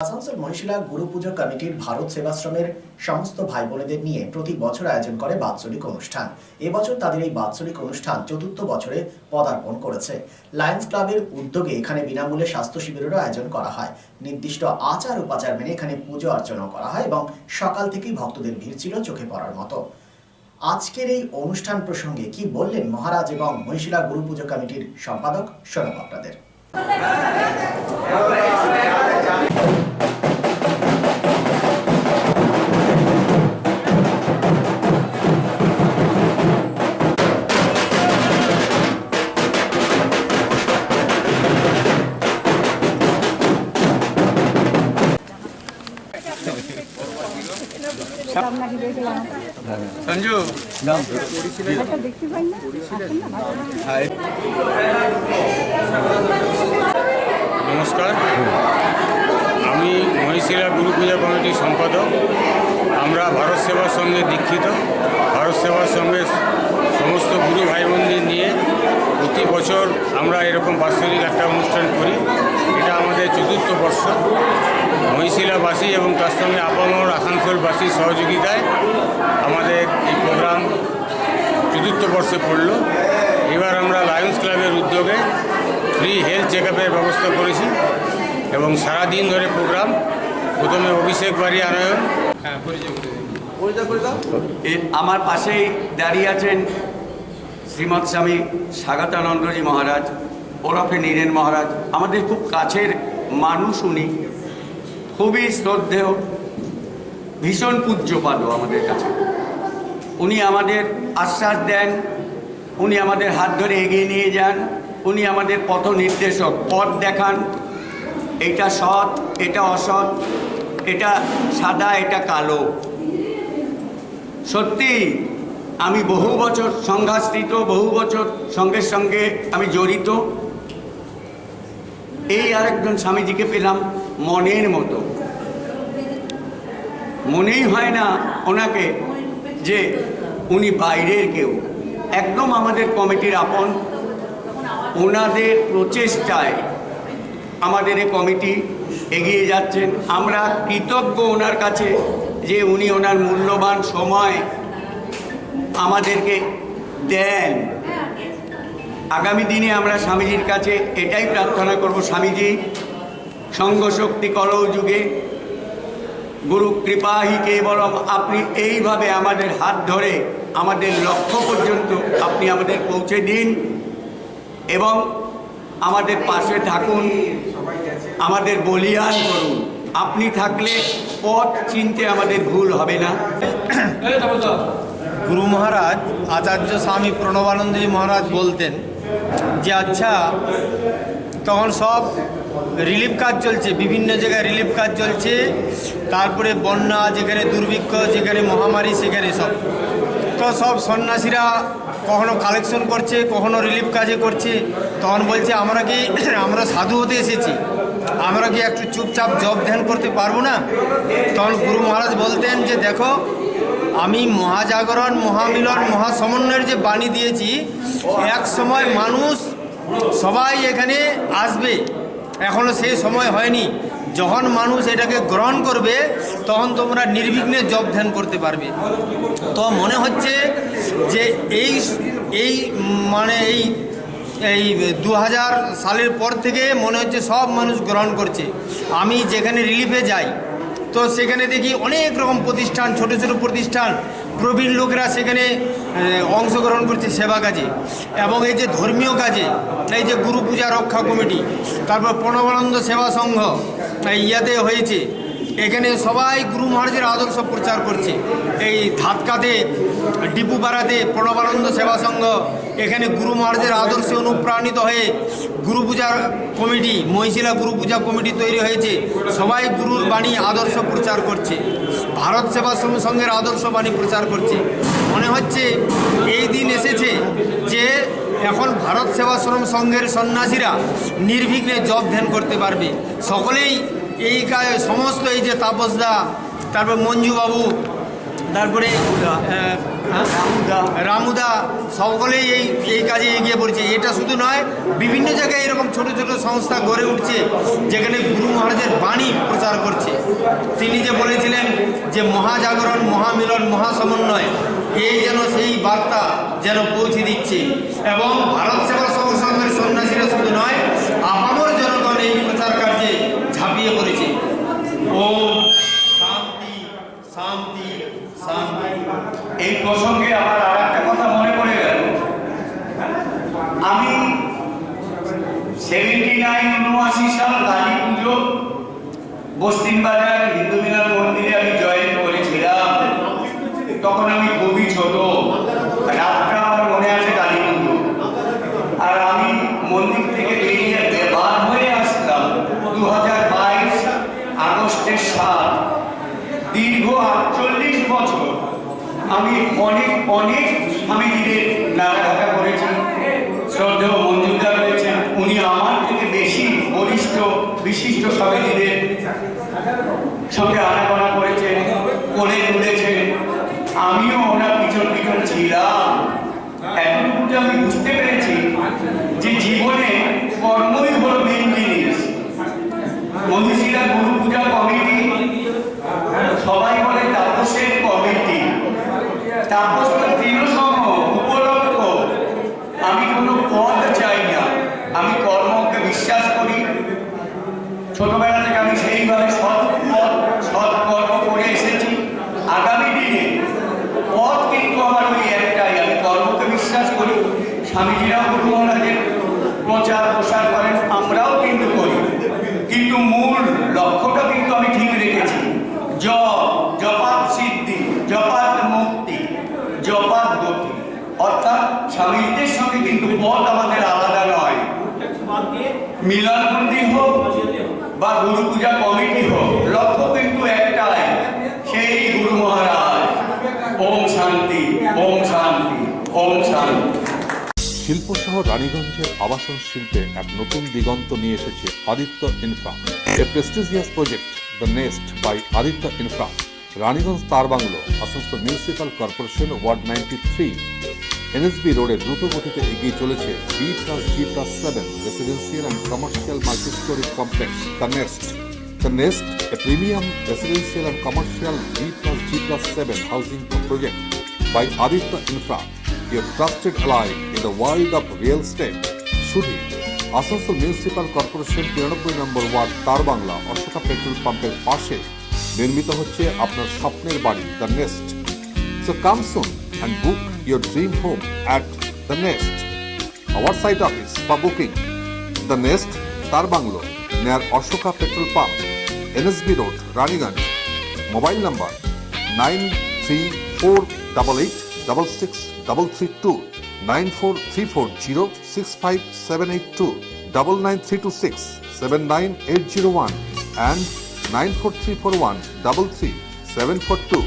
আসানসোল মহিশিলা গুরু পুজো কমিটির ভারত সেবাশ্রমের সমস্ত ভাই বোনেদের নিয়ে প্রতি বছর আয়োজন করে বাৎসরিক অনুষ্ঠান। এবছর তাদের এই বাৎসরিক অনুষ্ঠান চতুর্থ বছরে পদার্পণ করেছে। লায়ন্স ক্লাবের উদ্যোগে এখানে বিনামূল্যে স্বাস্থ্য শিবিরেরও আয়োজন করা হয়। নির্দিষ্ট আচার উপাচার মেনে এখানে পুজো অর্চনাও করা হয় এবং সকাল থেকেই ভক্তদের ভিড় ছিল চোখে পড়ার মতো। আজকের এই অনুষ্ঠান প্রসঙ্গে কি বললেন মহারাজ এবং মহিশিলা গুরু পুজো কমিটির সম্পাদক, শোনাব আপনাদের। সঞ্জু নমস্কার, আমি মহিশিলা গুরু পূজা কমিটির সম্পাদক। আমরা ভারত সেবার সঙ্গে দীক্ষিত। ভারত সেবার সঙ্গে সমস্ত গুরু ভাই বোনদের নিয়ে প্রতি বছর আমরা এরকম বাৎসরিক একটা অনুষ্ঠান করি। এটা আমাদের চতুর্থ বর্ষ। মহিশিলাবাসী এবং তার সঙ্গে আপামর আসানসোলবাসীর সহযোগিতায় আমাদের এই প্রোগ্রাম চতুর্থ বর্ষে পড়ল। এবার আমরা লায়ন্স ক্লাবের উদ্যোগে ফ্রি হেলথ চেক আপের ব্যবস্থা করেছি এবং সারাদিন ধরে প্রোগ্রাম। প্রথমে অভিষেক বাড়ি আনয়ন। আমার পাশেই দাঁড়িয়ে আছেন শ্রীমৎ স্বামী স্বাগতানন্দজি মহারাজ ওরফে নীরেন মহারাজ। আমাদের খুব কাছের মানুষ, উনি খুবই শ্রদ্ধেয়, ভীষণ পূজ্যপাদ আমাদের কাছে। উনি আমাদের আশ্বাস দেন, উনি আমাদের হাত ধরে এগিয়ে নিয়ে যান, উনি আমাদের পথ নির্দেশক, পথ দেখান। এটা সৎ, এটা অসৎ, এটা সাদা, এটা কালো। সত্যি আমি বহু বছর সংঘাশ্রিত, বহু বছর সঙ্গে সঙ্গে আমি জড়িত। এই আরেকজন স্বামীজিকে পেলাম মনের মতো। মনেই হয় না ওনাকে যে উনি বাইরের কেউ, একদম আমাদের কমিটির আপন। ওনাদের প্রচেষ্টায় আমাদের এই কমিটি এগিয়ে যাচ্ছেন। আমরা কৃতজ্ঞ ওনার কাছে যে উনি ওনার মূল্যবান সময় আমাদেরকে দেন। আগামী দিনে আমরা স্বামীজির কাছে এটাই প্রার্থনা করব, স্বামীজি সঙ্গ শক্তি কলৌ যুগে গুরু কৃপাহি কেবলম, আপনি এইভাবে আমাদের হাত ধরে আমাদের লক্ষ্য পর্যন্ত আপনি আমাদের পৌঁছে দিন এবং আমাদের পাশে থাকুন, আমাদের বলিয়ান করুন। আপনি থাকলে পথ চিনতে আমাদের ভুল হবে না। গুরু মহারাজ আচার্য স্বামী প্রণবানন্দজি মহারাজ বলতেন যে আচ্ছা, তখন সব রিলিফ কাজ চলছে, বিভিন্ন জায়গায় রিলিফ কাজ চলছে, তারপরে বন্যা, যেখানে দুর্ভিক্ষ, যেখানে মহামারী, সেখানে সব সন্ন্যাসীরা কখনো কালেকশন করছে, কখনো রিলিফ কাজে করছে। তখন বলছে আমরা সাধু হতে এসেছি, আমরা কি একটু চুপচাপ জব ধ্যান করতে পারবো না? তখন গুরু মহারাজ বলতেন যে দেখো, আমি মহাজাগরণ, মহামিলন, মহাসমন্বয়ের যে বাণী দিয়েছি, এক সময় মানুষ সবাই এখানে আসবে, এখনও সেই সময় হয়নি। যখন মানুষ এটাকে গ্রহণ করবে তখন তোমরা নির্বিঘ্নে জপ ধ্যান করতে পারবে। তো মনে হচ্ছে যে এই 2000 সালের পর থেকে মনে হচ্ছে সব মানুষ গ্রহণ করছে। আমি যেখানে রিলিফে যাই তো সেখানে দেখি অনেক রকম প্রতিষ্ঠান, ছোট ছোট প্রতিষ্ঠান, প্রবীণ লোকেরা সেখানে অংশগ্রহণ করছে সেবা কাজে এবং এই যে ধর্মীয় কাজে, এই যে গুরু পূজা রক্ষা কমিটি, তারপর প্রণবানন্দ সেবা সংঘ ইয়াতে হয়েছে, এখানে সবাই গুরু মহারাজের আদর্শ প্রচার করছে। এই ধাতকাতে, ডিপুপাড়াতে প্রণবানন্দ সেবা সংঘ, এখানে গুরু মহারাজের আদর্শে অনুপ্রাণিত হয়ে গুরু পূজার কমিটি, মহিশিলা গুরু পূজা কমিটি তৈরি হয়েছে। সবাই গুরুর বাণী আদর্শ প্রচার করছে, ভারত সেবাশ্রম সংঘের আদর্শ বাণী প্রচার করছে। মনে হচ্ছে এই দিন এসেছে যে এখন ভারত সেবাশ্রম সংঘের সন্ন্যাসীরা নির্বিঘ্নে জপ ধ্যান করতে পারবে। সকলেই এই সমস্ত এই যে তাপসদা, তারপর মঞ্জুবাবু, তারপরে রামুদা সকলেই এই কাজে এগিয়ে পড়ছে। এটা শুধু নয়, বিভিন্ন জায়গায় এরকম ছোট ছোট সংস্থা গড়ে উঠছে যেখানে গুরু মহারাজের বাণী প্রচার করছে। তিনি যে বলেছিলেন যে মহাজাগরণ, মহামিলন, মহাসমন্বয়, এই যেন সেই বার্তা যেন পৌঁছে দিচ্ছে। এবং ভারত সেবা সংঘের সন্ন্যাসীরা শুধু নয়, আপামর জনগণ এই প্রচার কার্যে ঝাঁপিয়ে পড়েছে। ওম শান্তি শান্তি শান্তি। এই প্রসঙ্গে আমার আর একটা কথা মনে পড়ে গেল। আমি 79-79 সাল কালী পুজো বস্তিন বাজার হিন্দু মিলন মন্দিরে আমি জয়েন করেছিলাম। তখন আমি খুবই ছোট, রাতটা আমার মনে আছে কালী পুজো। আর আমি মন্দির থেকে বেরিয়ে বার হয়ে আসলাম 2022 আগস্টের 7। দীর্ঘ 48 বছর আমি অনেক স্বামীজিদের নাড়াঘাটা করেছি। শ্রদ্ধেয় মঞ্জুরদা রয়েছেন, উনি আমার থেকে বেশি বরিষ্ঠ বিশিষ্ট স্বামীজিদের সঙ্গে আনাগোনা করেছেন, কোলে তুলেছেন। আমিও ওনার পিছন ছিলাম। এতটুকু যে আমি বুঝতে পেরেছি যে জীবনে কর্মই হলো মেন জিনিস। মহিষীরা গুরু পূজা কমিটি, সবাই বলে তাপসের কমিটি। তাপস তৃণসম উপলক্ষ। আমি কোনো পদ চাই না, আমি কর্মকে বিশ্বাস করি। ছোটবেলা থেকে আমি সেইভাবে সৎকর্ম করে এসেছি। আগামী দিনে পথ কিন্তু আমার ওই একটাই, আমি কর্মকে বিশ্বাস করি। স্বামীজিরাও গুরু মহারাজের প্রচার প্রসার করেন, আমরাও কিন্তু করি, কিন্তু মূল লক্ষ্যটা কিন্তু আমি ঠিক রেখেছি। জপাত সিদ্ধি, জপাত মুক্তি, জপাত গতি। অর্থাৎ স্বামীজিদের সঙ্গে কিন্তু পথ আমাদের আলাদা নয়। মিলন মন্দির হোক বা গুরু পূজা কমিটি হোক, লক্ষ্য কিন্তু একটাই, সেই গুরু মহারাজ। ওম শান্তি, ওম শান্তি, ওম শান্তি। শিল্প শহর রানীগঞ্জের আবাসন শিল্পে এক নতুন দিগন্ত নিয়ে এসেছে Aditya infra, a prestigious project the nest by Aditya infra. Raniganj তার bungalow, Asansol municipal corporation, ward 93, NSB রোডে দ্রুত গতিতে এগিয়ে চলেছে B+G+7 residential and commercial multi storey complex the nest. The Nest, a premium residential and commercial B+G+7 housing project by Aditya Infra, your trusted ally in the world of real estate. শুধু Asansol municipal corporation 93 নম্বর word তার Bangla Ashoka petrol পাম্পের পাশে নির্মিত হচ্ছে আপনার স্বপ্নের বাড়ি the nest. So come soon and book your dream home at The Nest. Our site office for booking: The Nest, Tar Banglo, near Ashoka Petrol Pump, NSB Road, Raniganj. Mobile number 9348866332, 9434065782, 99326 79801 and 94341 33742.